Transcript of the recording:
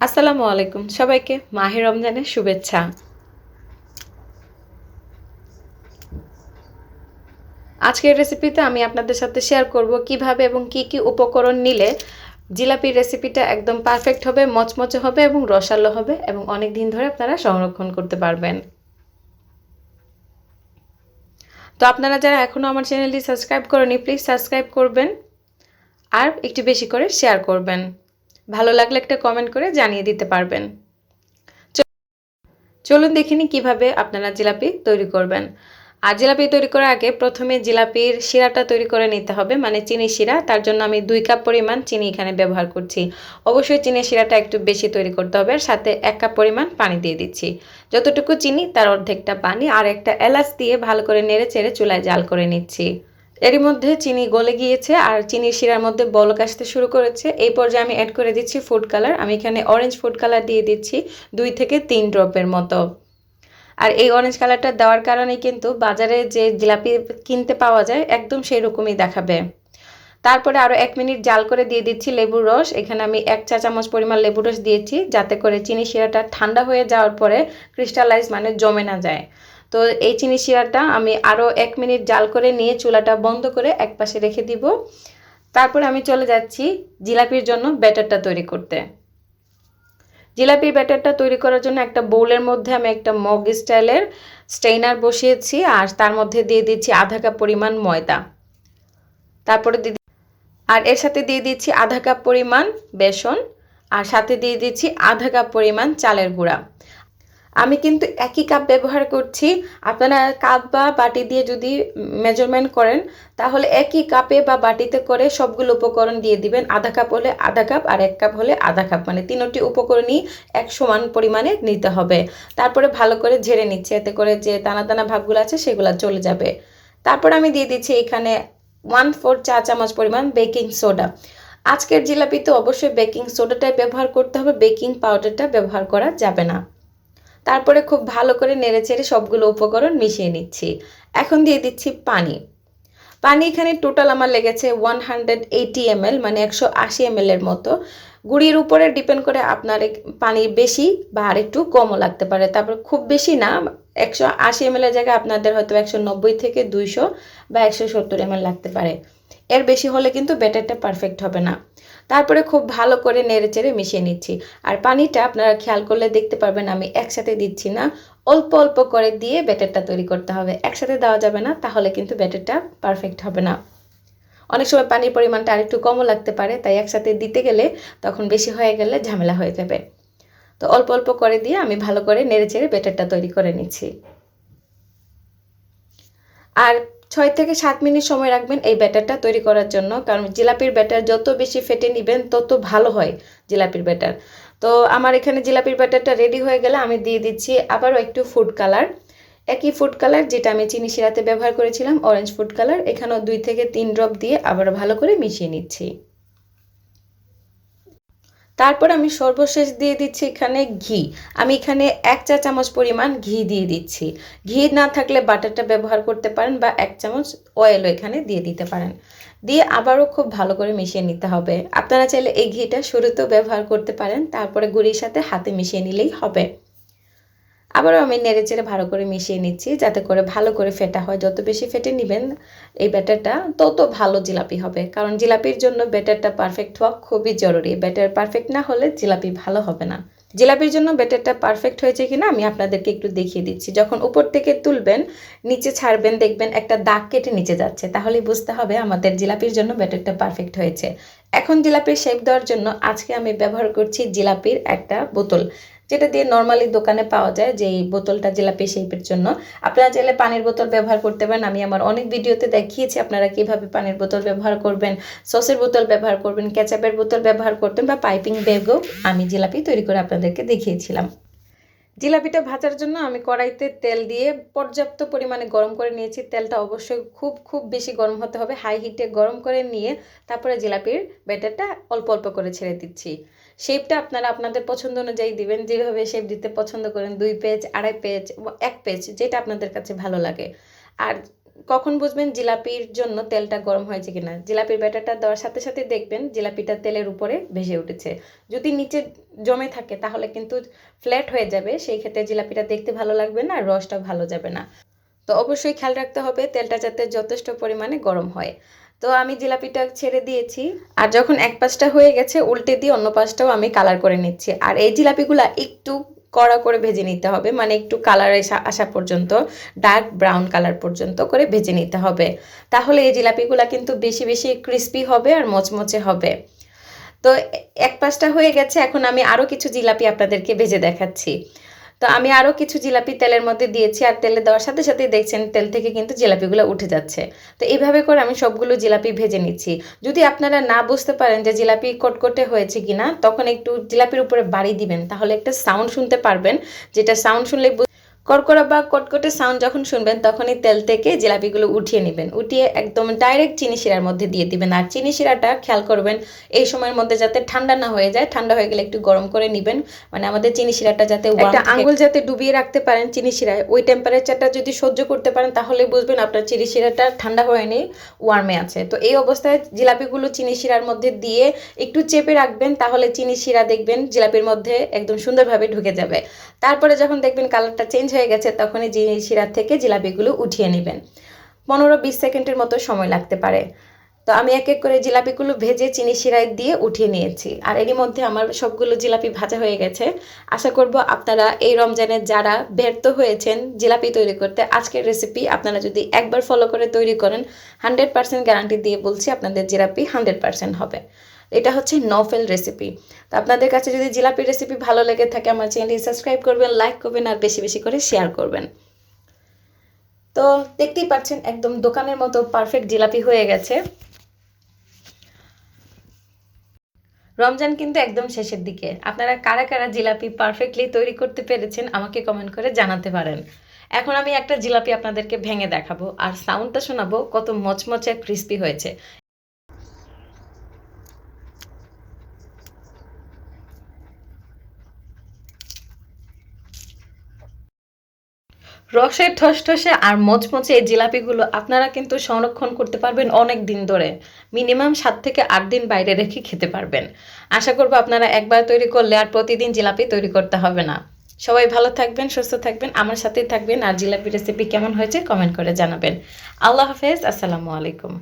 আসসালামু আলাইকুম সবাইকে মাহে রমজানের শুভেচ্ছা। আজকের রেসিপিতে আমি আপনাদের সাথে শেয়ার করব কিভাবে এবং কি কি উপকরণ নিলে জিলাপির রেসিপিটা একদম পারফেক্ট হবে, মচমচে হবে এবং রসালো হবে এবং অনেক দিন ধরে আপনারা সংরক্ষণ করতে পারবেন। তো আপনারা যারা এখনও আমার চ্যানেলটি সাবস্ক্রাইব করেনি প্লিজ সাবস্ক্রাইব করবেন আর একটু বেশি করে শেয়ার করবেন। ভালো লাগলে একটা কমেন্ট করে জানিয়ে দিতে পারবেন। চলুন দেখিনি কিভাবে আপনারা জিলাপি তৈরি করবেন। আর জিলাপি তৈরি করার আগে প্রথমে জিলাপির শিরাটা তৈরি করে নিতে হবে, মানে চিনি শিরা। তার জন্য আমি 2 কাপ পরিমাণ চিনি এখানে ব্যবহার করছি। অবশ্যই চিনির শিরাটা একটু বেশি তৈরি করতে হবে। আর সাথে 1 কাপ পরিমাণ পানি দিয়ে দিচ্ছি। যতটুকু চিনি তার অর্ধেকটা পানি আর একটা এলাচ দিয়ে ভালো করে নেড়ে চেড়ে চুলায় জাল করে নিচ্ছি। এরই মধ্যে চিনি গলে গিয়েছে আর চিনির শিরার মধ্যে বলক আসতে শুরু করেছে। এই পর্যায়ে আমি অ্যাড করে দিচ্ছি ফুড কালার। আমি এখানে অরেঞ্জ ফুড কালার দিয়ে দিচ্ছি 2 থেকে 3 ড্রপের মতো। আর এই অরেঞ্জ কালারটা দেওয়ার কারণে কিন্তু বাজারে যে জিলাপি কিনতে পাওয়া যায় একদম সেই রকমই দেখাবে। তারপরে আরও 1 মিনিট জাল করে দিয়ে দিচ্ছি লেবুর রস। এখানে আমি 1 চা চামচ পরিমাণ লেবুর রস দিয়েছি, যাতে করে চিনি শিরাটা ঠান্ডা হয়ে যাওয়ার পরে ক্রিস্টালাইজ মানে জমে না যায়। তো এই চিনি শিরাটা আমি আরও 1 মিনিট জাল করে নিয়ে চুলাটা বন্ধ করে একপাশে রেখে দিব। তারপরে আমি চলে যাচ্ছি জিলাপির জন্য ব্যাটারটা তৈরি করতে। জিলাপির ব্যাটারটা তৈরি করার জন্য একটা বোলের মধ্যে আমি একটা মগ স্টাইলের স্ট্রেইনার বসিয়েছি আর তার মধ্যে দিয়ে দিচ্ছি আধা কাপ পরিমাণ ময়দা। তারপরে আর এর সাথে দিয়ে দিচ্ছি আধা কাপ পরিমাণ বেসন আর সাথে দিয়ে দিচ্ছি আধা কাপ পরিমাণ চালের গুঁড়া। আমি কিন্তু একই কাপ ব্যবহার করছি। আপনারা কাপ বা বাটি দিয়ে যদি মেজারমেন্ট করেন তাহলে একই কাপে বা বাটিতে করে সবগুলো উপকরণ দিয়ে দিবেন। আধা কাপ হলে আধা কাপ আর 1 কাপ হলে আধা কাপ, মানে তিনটি উপকরণই এক সমান পরিমাণে নিতে হবে। তারপরে ভালো করে ঝেড়ে নিচ্ছে, এতে করে যে দানা দানা ভাবগুলো আছে সেগুলো চলে যাবে। তারপর আমি দিয়ে দিচ্ছি এখানে 1/4 চা চামচ পরিমাণ বেকিং সোডা। আজকের জিলাপিতে অবশ্যই বেকিং সোডাটাই ব্যবহার করতে হবে, বেকিং পাউডারটা ব্যবহার করা যাবে না। তারপরে খুব ভালো করে নেড়েচেড়ে সবগুলো উপকরণ মিশিয়ে নিচ্ছি। এখন দিয়ে দিচ্ছি পানি। পানি এখানে টোটাল আমার লেগেছে 180 ml, মানে 180 ml এর মতো। গুঁড়ির উপরে ডিপেন্ড করে আপনার পানি বেশি বা আর একটু কমও লাগতে পারে। তারপর খুব বেশি না, 180 ml এর জায়গায় আপনাদের হয়তো 190 থেকে 200 বা 170 ml লাগতে পারে। এর বেশি হলে কিন্তু ব্যাটারটা পারফেক্ট হবে না। তারপরে খুব ভালো করে নেড়েচেড়ে মিশিয়ে নিচ্ছি। আর পানিটা আপনারা খেয়াল করলে দেখতে পারবেন আমি একসাথে দিচ্ছি না, অল্প অল্প করে দিয়ে ব্যাটারটা তৈরি করতে হবে। একসাথে দেওয়া যাবে না, তাহলে কিন্তু ব্যাটারটা পারফেক্ট হবে না। অনেক সময় পানির পরিমাণটা আরেকটু কমও লাগতে পারে, তাই একসাথে দিতে গেলে তখন বেশি হয়ে গেলে ঝামেলা হয়ে যাবে। তো অল্প অল্প করে দিয়ে আমি ভালো করে নেড়েচেড়ে ব্যাটারটা তৈরি করে নিচ্ছি। আর 6 থেকে 7 মিনিট সময় রাখবেন এই ব্যাটারটা তৈরি করার জন্য, কারণ জিলাপির ব্যাটার যত বেশি ফেটে নেবেন তত ভালো হয় জিলাপির ব্যাটার। তো আমার এখানে জিলাপির ব্যাটারটা রেডি হয়ে গেলে আমি দিয়ে দিচ্ছি আবারও একটু ফুড কালার। একই ফুড কালার যেটা আমি চিনি শিরাতে ব্যবহার করেছিলাম, অরেঞ্জ ফুড কালার, এখানেও 2 থেকে 3 ড্রপ দিয়ে আবারও ভালো করে মিশিয়ে নিচ্ছি। তারপর আমি সর্বশেষ দিয়ে দিচ্ছি এখানে ঘি। আমি এখানে 1 চা চামচ পরিমাণ ঘি দিয়ে দিচ্ছি। ঘি না থাকলে বাটারটা ব্যবহার করতে পারেন বা 1 চামচ অয়েলও এখানে দিয়ে দিতে পারেন। দিয়ে আবারও খুব ভালো করে মিশিয়ে নিতে হবে। আপনারা চাইলে এই ঘিটা শুরুতেও ব্যবহার করতে পারেন, তারপরে গুঁড়ির সাথে হাতে মিশিয়ে নিলেই হবে। আবারও আমি নেড়েচেড়ে ভালো করে মিশিয়ে নিচ্ছি, যাতে করে ভালো করে ফেটা হয়। যত বেশি ফেটে নেবেন এই ব্যাটারটা তত ভালো জিলাপি হবে, কারণ জিলাপির জন্য ব্যাটারটা পারফেক্ট হওয়া খুবই জরুরি। ব্যাটার পারফেক্ট না হলে জিলাপি ভালো হবে না। জিলাপির জন্য ব্যাটারটা পারফেক্ট হয়েছে কিনা আমি আপনাদেরকে একটু দেখিয়ে দিচ্ছি। যখন উপর থেকে তুলবেন নিচে ছাড়বেন দেখবেন একটা দাগ কেটে নিচে যাচ্ছে, তাহলেই বুঝতে হবে আমাদের জিলাপির জন্য ব্যাটারটা পারফেক্ট হয়েছে। এখন জিলাপির শেপ দেওয়ার জন্য আজকে আমি ব্যবহার করছি জিলাপির একটা বোতল, যেটা দিয়ে নর্মালি দোকানে পাওয়া যায়, যে এই বোতলটা জিলাপি শেপের জন্য। আপনারা চাইলে পানির বোতল ব্যবহার করতে পারেন। আমি আমার অনেক ভিডিওতে দেখিয়েছি আপনারা কিভাবে পানির বোতল ব্যবহার করবেন, সসের বোতল ব্যবহার করবেন, কেচাপের বোতল ব্যবহার করতেন বা পাইপিং ব্যাগও আমি জিলাপি তৈরি করে আপনাদেরকে দেখিয়েছিলাম। জিলাপিটা ভাজার জন্য আমি কড়াইতে তেল দিয়ে পর্যাপ্ত পরিমাণে গরম করে নিয়েছি। তেলটা অবশ্যই খুব খুব বেশি গরম হতে হবে, হাই হিটে গরম করে নিয়ে তারপরে জিলাপির ব্যাটারটা অল্প অল্প করে ছেড়ে দিচ্ছি। শেপটা আপনারা আপনাদের পছন্দ অনুযায়ী দিবেন, যেভাবে শেপ দিতে পছন্দ করেন, 2 পেজ, 2.5 পেজ, 1 পেজ, যেটা আপনাদের কাছে ভালো লাগে। আর কখন বুঝবেন জিলাপির জন্য তেলটা গরম হয়েছে কিনা? জিলাপির ব্যাটারটা দেওয়ার সাথে সাথে দেখবেন জিলাপিটা তেলের উপরে ভেসে উঠেছে। যদি নিচে জমে থাকে তাহলে কিন্তু ফ্ল্যাট হয়ে যাবে, সেই ক্ষেত্রে জিলাপিটা দেখতে ভালো লাগবে না আর রসটাও ভালো যাবে না। তো অবশ্যই খেয়াল রাখতে হবে তেলটা যাতে যথেষ্ট পরিমাণে গরম হয়। তো আমি জিলাপিটা ছেড়ে দিয়েছি, আর যখন এক পাশটা হয়ে গেছে উল্টে দিয়ে অন্য পাশটাও আমি কালার করে নিচ্ছি। আর এই জিলাপিগুলা একটু কড়া করে ভেজে নিতে হবে, মানে একটু কালার আসা পর্যন্ত, ডার্ক ব্রাউন কালার পর্যন্ত করে ভেজে নিতে হবে। তাহলে এই জিলাপিগুলা কিন্তু বেশি বেশি ক্রিস্পি হবে আর মচমচে হবে। তো এক পাশটা হয়ে গেছে, এখন আমি আরও কিছু জিলাপি আপনাদেরকে ভেজে দেখাচ্ছি। তো আমি আরও কিছু জিলাপি তেলের মধ্যে দিয়েছি, আর তেলে দেওয়ার সাথে সাথেই দেখছেন তেল থেকে কিন্তু জিলাপিগুলো উঠে যাচ্ছে। তো এইভাবে করে আমি সবগুলো জিলাপি ভেজে নিচ্ছি। যদি আপনারা না বুঝতে পারেন যে জিলাপি কটকটে হয়েছে কিনা, তখন একটু জিলাপির উপরে বাড়ি দিবেন, তাহলে একটা সাউন্ড শুনতে পারবেন, যেটা সাউন্ড শুনলে কড়কড়া বা কটকটে সাউন্ড যখন শুনবেন তখনই তেল থেকে জিলাপিগুলো উঠিয়ে নেবেন, উঠিয়ে একদম ডাইরেক্ট চিনি শিরার মধ্যে দিয়ে দিবেন। আর চিনি শিরাটা খেয়াল করবেন এই সময়ের মধ্যে যাতে ঠান্ডা না হয়ে যায়, ঠান্ডা হয়ে গেলে একটু গরম করে নেবেন, মানে আমাদের চিনি শিরাটা যাতে একটা আঙ্গুল যাতে ডুবিয়ে রাখতে পারেন চিনি শিরায়, ওই টেম্পারেচারটা যদি সহ্য করতে পারেন তাহলে বুঝবেন আপনার চিনি শিরাটা ঠান্ডা হয়নি, ওয়ার্মে আছে। তো এই অবস্থায় জিলাপিগুলো চিনি শিরার মধ্যে দিয়ে একটু চেপে রাখবেন, তাহলে চিনি শিরা দেখবেন জিলাপির মধ্যে একদম সুন্দরভাবে ঢুকে যাবে। তারপরে যখন দেখবেন কালারটা চেঞ্জ হয়ে গেছে তখনই চিনি শিরা থেকে জিলাপিগুলো উঠিয়ে নেবেন। 15-20 সেকেন্ডের মতো সময় লাগতে পারে। তো আমি এক এক করে জিলাপিগুলো ভেজে চিনি শিরায় দিয়ে উঠিয়ে নিয়েছি, আর এরই মধ্যে আমার সবগুলো জিলাপি ভাজা হয়ে গেছে। আশা করব আপনারা এই রমজানে যারা ব্যর্থ হয়েছেন জিলাপি তৈরি করতে, আজকের রেসিপি আপনারা যদি একবার ফলো করে তৈরি করেন 100% গ্যারান্টি দিয়ে বলছি আপনাদের জিলাপি 100% হবে। এটা হচ্ছে নফেল রেসিপি। তো আপনাদের কাছে যদি জিলাপির রেসিপি ভালো লেগে থাকে আমার চ্যানেলটি সাবস্ক্রাইব করবেন, লাইক করবেন আর বেশি বেশি করে শেয়ার করবেন। তো দেখতেই পাচ্ছেন একদম দোকানের মতো পারফেক্ট জিলাপি হয়ে গেছে। রমজান কিন্তু একদম শেষের দিকে, আপনারা কারা কারা জিলাপি পারফেক্টলি তৈরি করতে পেরেছেন আমাকে কমেন্ট করে জানাতে পারেন। এখন আমি একটা জিলাপি আপনাদেরকে ভেঙে দেখাবো আর সাউন্ডটা শোনাবো কত মচমচে ক্রিস্পি হয়েছে। রসের ঠসঠসে আর মচমচে এই জিলাপিগুলো আপনারা কিন্তু সংরক্ষণ করতে পারবেন অনেক দিন ধরে, মিনিমাম 7 থেকে 8 দিন বাইরে রেখে খেতে পারবেন। আশা করব আপনারা একবার তৈরি করলে আর প্রতিদিন জিলাপি তৈরি করতে হবে না। সবাই ভালো থাকবেন, সুস্থ থাকবেন, আমার সাথেই থাকবেন, আর জিলাপি রেসিপি কেমন হয়েছে কমেন্ট করে জানাবেন। আল্লাহ হাফেজ, আসসালামু আলাইকুম।